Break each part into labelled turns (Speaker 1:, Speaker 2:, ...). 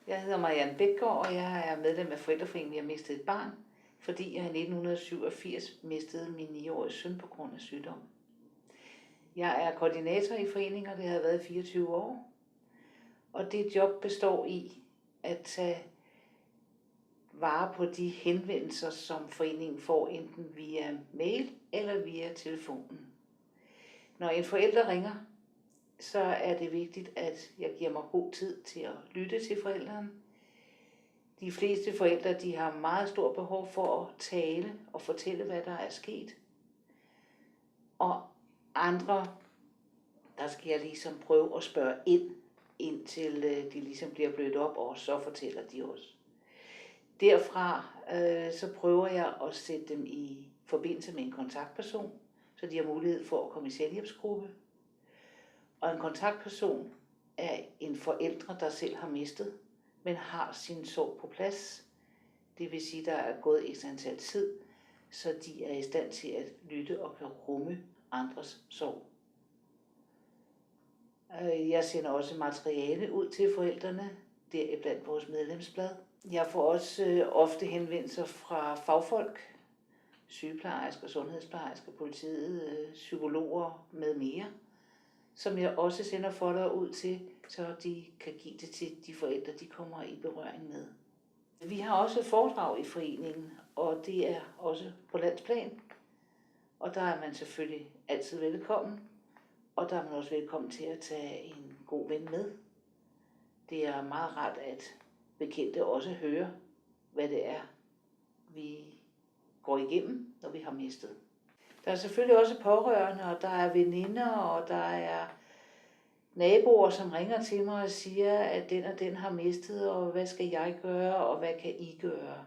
Speaker 1: Jeg hedder Marianne Bækgaard, og jeg er medlem af Forældreforeningen Vi har mistet et barn, fordi jeg i 1987 mistede min 9-årige søn på grund af sygdom. Jeg er koordinator i foreningen, og det har jeg været i 24 år. Og det job består i at tage vare på de henvendelser, som foreningen får enten via mail eller via telefonen. Når en forælder ringer, så er det vigtigt, at jeg giver mig god tid til at lytte til forældrene. De fleste forældre de har meget stort behov for at tale og fortælle, hvad der er sket. Og andre, der skal jeg ligesom prøve at spørge indtil de ligesom bliver blødt op, og så fortæller de også. Derfra så prøver jeg at sætte dem i forbindelse med en kontaktperson, så de har mulighed for at komme i selvhjælpsgruppe. Og en kontaktperson er en forældre, der selv har mistet, men har sin sorg på plads. Det vil sige, at der er gået et antal tid, så de er i stand til at lytte og kan rumme andres sorg. Jeg sender også materiale ud til forældrene, deriblandt vores medlemsblad. Jeg får også ofte henvendelser fra fagfolk, sygeplejersker, sundhedsplejersker, politiet, psykologer med mere, som jeg også sender folder ud til, så de kan give det til de forældre, de kommer i berøring med. Vi har også foredrag i foreningen, og det er også på landsplan. Og der er man selvfølgelig altid velkommen, og der er man også velkommen til at tage en god ven med. Det er meget rart, at bekendte også hører, hvad det er, vi går igennem, når vi har mistet. Der er selvfølgelig også pårørende, og der er veninder, og der er naboer, som ringer til mig og siger, at den og den har mistet, og hvad skal jeg gøre, og hvad kan I gøre?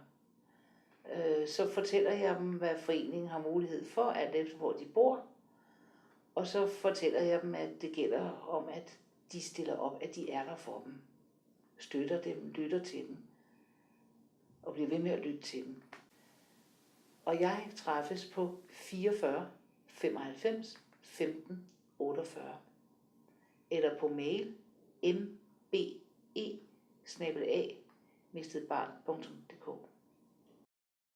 Speaker 1: Så fortæller jeg dem, hvad foreningen har mulighed for, alt efter hvor de bor. Og så fortæller jeg dem, at det gælder om, at de stiller op, at de er der for dem. Støtter dem, lytter til dem, og bliver ved med at lytte til dem. Og jeg træffes på 44 95 15 48 eller på mail mbe@mistedbarn.dk.